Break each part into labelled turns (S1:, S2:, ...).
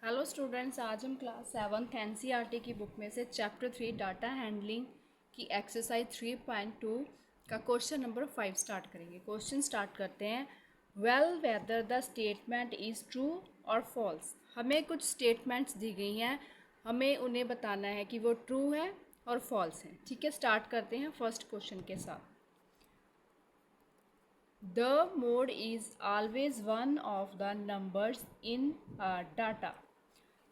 S1: Hello students, आज हम class 7th NCERT की बुक में से चैप्टर 3 डाटा हैंडलिंग की एक्सरसाइज 3.2 का क्वेश्चन नंबर 5 स्टार्ट करेंगे। क्वेश्चन स्टार्ट करते हैं। Well whether the statement is true और फॉल्स। हमें कुछ स्टेटमेंट्स दी गई हैं, हमें उन्हें बताना है कि वो ट्रू है और फॉल्स है। ठीक है, स्टार्ट करते हैं फर्स्ट क्वेश्चन के साथ। The mode is always one of the numbers in a data।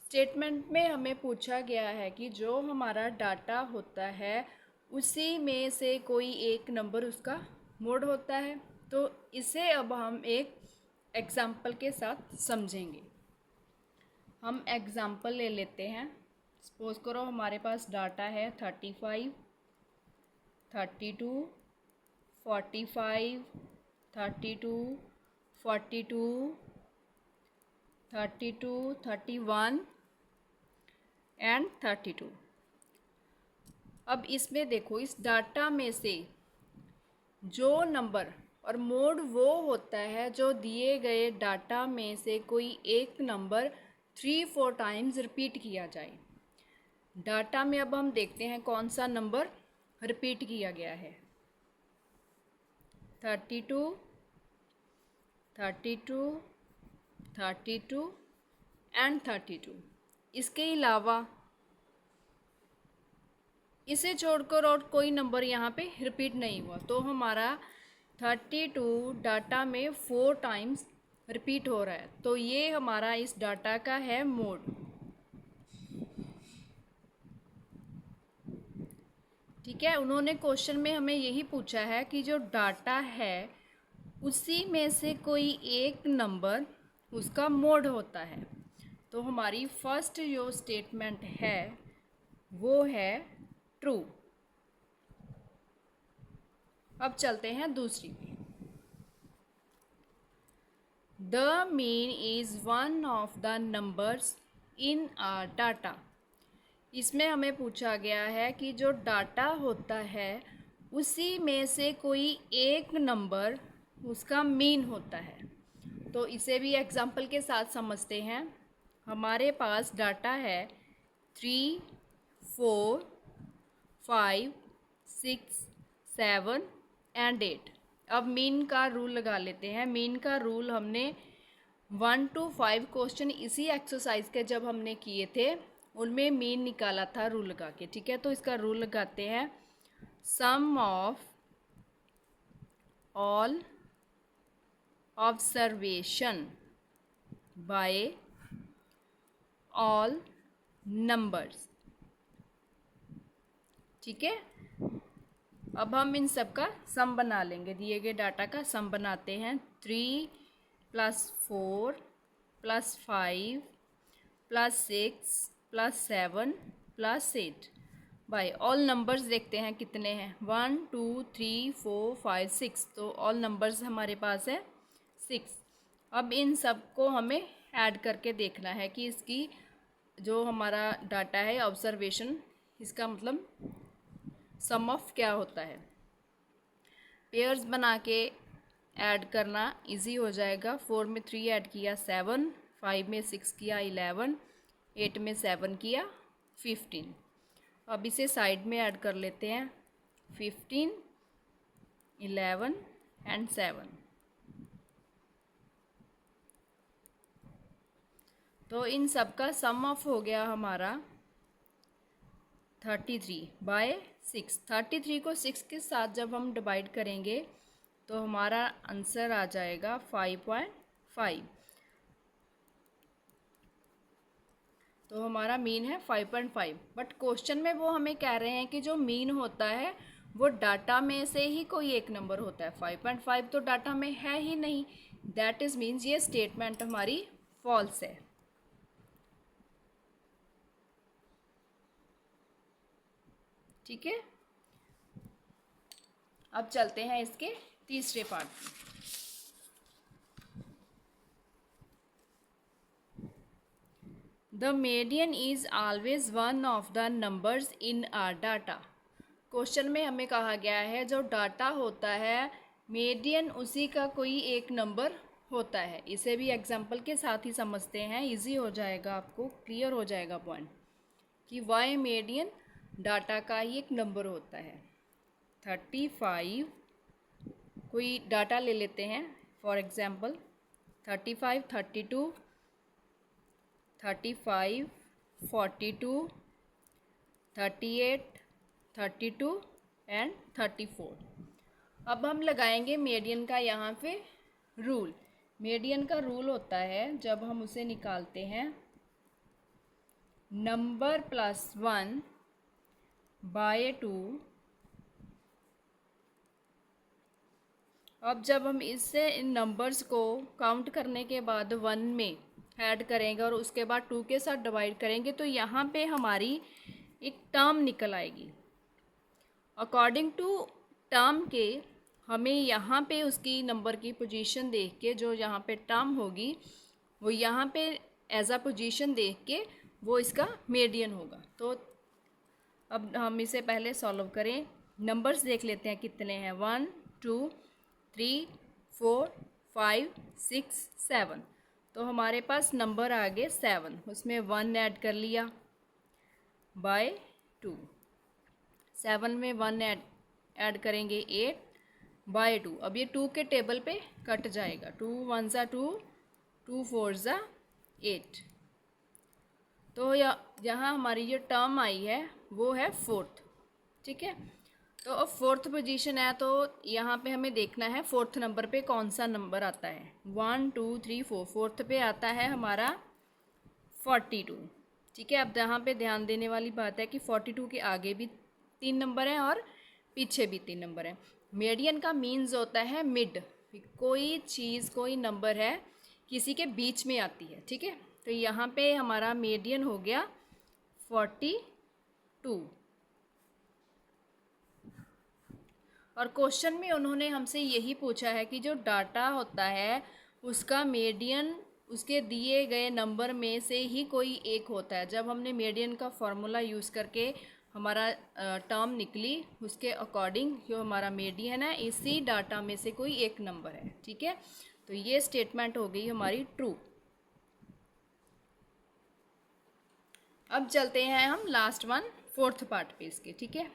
S1: Statement में हमें पूछा गया है कि जो हमारा डाटा होता है उसी में से कोई एक नंबर उसका मोड होता है। तो इसे अब हम एक एग्जाम्पल के साथ समझेंगे। हम एग्जाम्पल ले लेते हैं। सपोज करो हमारे पास डाटा है 35, 32, 45, 32, 42, 32, 31 एंड 32। अब इसमें देखो, इस डाटा में से जो नंबर और मोड वो होता है जो दिए गए डाटा में से कोई एक नंबर 3-4 टाइम्स रिपीट किया जाए। डाटा में अब हम देखते हैं कौन सा नंबर रिपीट किया गया है। 32, 32, 32 एंड 32। इसके अलावा इसे छोड़कर और कोई नंबर यहाँ पे रिपीट नहीं हुआ, तो हमारा 32 डाटा में 4 टाइम्स रिपीट हो रहा है। तो ये हमारा इस डाटा का है मोड। ठीक है, उन्होंने क्वेश्चन में हमें यही पूछा है कि जो डाटा है उसी में से कोई एक नंबर उसका मोड होता है। तो हमारी फर्स्ट जो स्टेटमेंट है वो है ट्रू। अब चलते हैं दूसरी पे। The mean is one of the numbers in a data. इसमें हमें पूछा गया है कि जो डाटा होता है उसी में से कोई एक नंबर उसका मीन होता है। तो इसे भी एग्जाम्पल के साथ समझते हैं। हमारे पास डाटा है 3, 4, 5, 6, 7 एंड 8। अब मीन का रूल लगा लेते हैं। मीन का रूल हमने 1 to 5 क्वेश्चन इसी एक्सरसाइज के जब हमने किए थे उनमें मीन निकाला था रूल लगा के। ठीक है, तो इसका रूल लगाते हैं। Sum of all observation by all numbers. ठीक है, अब हम इन सब का सम बना लेंगे। दिए गए डाटा का सम बनाते हैं। 3 + 4 + 5 + 6 + 7 + 8 बाय ऑल नंबर्स देखते हैं कितने हैं। 1 2 3 4 5 6। तो ऑल नंबर्स हमारे पास है 6। अब इन सब को हमें ऐड करके देखना है कि इसकी जो हमारा डाटा है ऑब्जर्वेशन, इसका मतलब सम ऑफ क्या होता है। पेयर्स बना के ऐड करना इजी हो जाएगा। 4 में 3 ऐड किया 7, 5 में 6 किया 11, 8 में 7 किया 15। अब इसे साइड में ऐड कर लेते हैं। 15, 11 एंड 7। तो इन सब का सम ऑफ हो गया हमारा 33/6। 33 को 6 के साथ जब हम डिवाइड करेंगे तो हमारा आंसर आ जाएगा 5.5। तो हमारा मीन है 5.5। बट क्वेश्चन में वो हमें कह रहे हैं कि जो मीन होता है वो डाटा में से ही कोई एक नंबर होता है। 5.5 तो डाटा में है ही नहीं। दैट इज़ मीन्स ये स्टेटमेंट हमारी फॉल्स है। ठीक है, अब चलते हैं इसके तीसरे पार्ट में। The median is always one of the numbers in a data. Question में हमें कहा गया है जो डाटा होता है मीडियन उसी का कोई एक नंबर होता है। इसे भी एग्जाम्पल के साथ ही समझते हैं, इजी हो जाएगा, आपको क्लियर हो जाएगा पॉइंट कि वाई मीडियन डाटा का ही एक नंबर होता है। 35, कोई डाटा ले लेते हैं फॉर एग्जांपल 35, 32, 35, 42, 38, 32 एंड 34। अब हम लगाएंगे मीडियन का यहाँ पे रूल। मीडियन का रूल होता है जब हम उसे निकालते हैं नंबर प्लस 1 बाय 2। अब जब हम इससे इन नंबर्स को काउंट करने के बाद 1 में ऐड करेंगे और उसके बाद 2 के साथ डिवाइड करेंगे तो यहाँ पे हमारी एक टर्म निकल आएगी। अकॉर्डिंग टू टर्म के हमें यहाँ पे उसकी नंबर की पोजीशन देख के जो यहाँ पे टर्म होगी वो यहाँ पे एज अ पोजीशन देख के वो इसका मीडियन होगा। तो अब हम इसे पहले सॉल्व करें। नंबर्स देख लेते हैं कितने हैं, 1, 2, 3, 4, 5, 6, 7। तो हमारे पास नंबर आ गए 7, उसमें 1 ऐड कर लिया बाय 2। 7 में 1 ऐड करेंगे 8 बाय 2। अब ये 2 के टेबल पे कट जाएगा, 2 1 ज़ा 2, 2 4 ज़ा 8। तो यहाँ हमारी जो टर्म आई है वो है 4th। ठीक है, तो अब 4th पोजीशन है तो यहाँ पे हमें देखना है 4th नंबर पे कौन सा नंबर आता है। 1 2 3 4, 4th पे आता है हमारा 42। ठीक है, अब यहाँ पे ध्यान देने वाली बात है कि 42 के आगे भी 3 नंबर हैं और पीछे भी 3 नंबर हैं। मीडियन का मीन्स होता है मिड, कोई चीज़ कोई नंबर है किसी के बीच में आती है। ठीक है, तो यहाँ पे हमारा मीडियन हो गया 42। और क्वेश्चन में उन्होंने हमसे यही पूछा है कि जो डाटा होता है उसका मीडियन उसके दिए गए नंबर में से ही कोई एक होता है। जब हमने मीडियन का फॉर्मूला यूज़ करके हमारा टर्म निकली उसके अकॉर्डिंग जो हमारा मीडियन है इसी डाटा में से कोई एक नंबर है। ठीक है, तो ये स्टेटमेंट हो गई हमारी ट्रू। अब चलते हैं हम लास्ट वन 4th पार्ट पे इसके। ठीक है,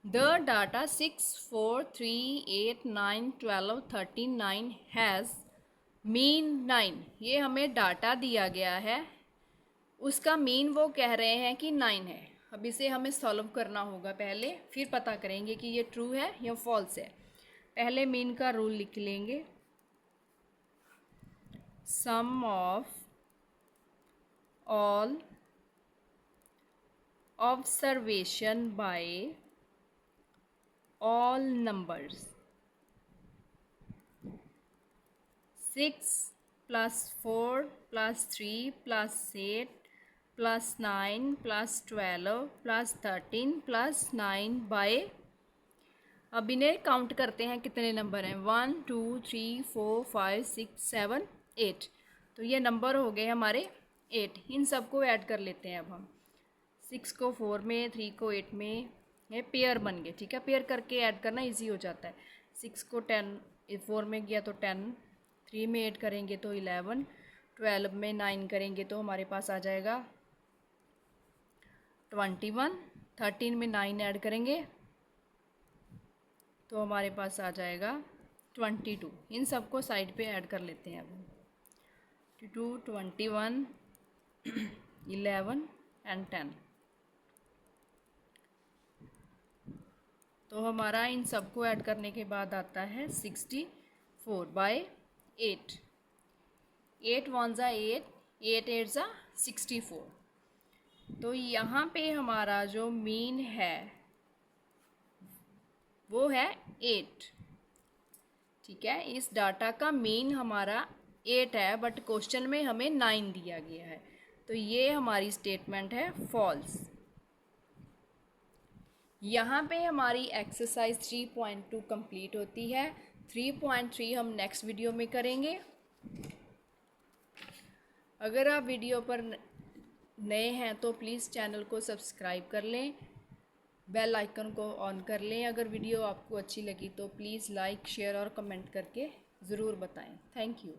S1: द डाटा 6 4 3 8 9 12 13 9 हैज़ मीन 9। ये हमें डाटा दिया गया है, उसका मीन वो कह रहे हैं कि 9 है। अब इसे हमें सॉल्व करना होगा पहले, फिर पता करेंगे कि ये ट्रू है या फॉल्स है। पहले मीन का रूल लिख लेंगे, sum of all observation by all numbers 6 plus 4 plus 3 plus 8 plus 9 plus 12 plus 13 plus 9 by। अब इन्हें काउंट करते हैं कितने नंबर हैं, 1 2 3 4 5 6 7 8। तो ये नंबर हो गए हमारे 8। इन सबको ऐड कर लेते हैं। अब हम 6 को 4 में, 3 को 8 में, ये पेयर बन गए। ठीक है, पेयर करके ऐड करना इजी हो जाता है। 6 को 10 4 में गया तो 10, 3 में 8 करेंगे तो 11, 12 में 9 करेंगे तो हमारे पास आ जाएगा 21, 13 में 9 ऐड करेंगे तो हमारे पास आ जाएगा 22। इन सबको साइड पे ऐड कर लेते हैं। अब 22, 21, 11 एंड 10। तो हमारा इन सबको ऐड करने के बाद आता है 64 बाय 8। 8 1 ज़ा 8, 8 8 ज़ा 64। तो यहाँ पे हमारा जो मीन है वो है 8। ठीक है, इस डाटा का मीन हमारा 8 है बट क्वेश्चन में हमें 9 दिया गया है, तो ये हमारी स्टेटमेंट है फॉल्स। यहाँ पे हमारी एक्सरसाइज 3.2 कंप्लीट होती है। 3.3 हम नेक्स्ट वीडियो में करेंगे। अगर आप वीडियो पर नए हैं तो प्लीज़ चैनल को सब्सक्राइब कर लें, बेल आइकन को ऑन कर लें। अगर वीडियो आपको अच्छी लगी तो प्लीज़ लाइक शेयर और कमेंट करके ज़रूर बताएं। Thank you.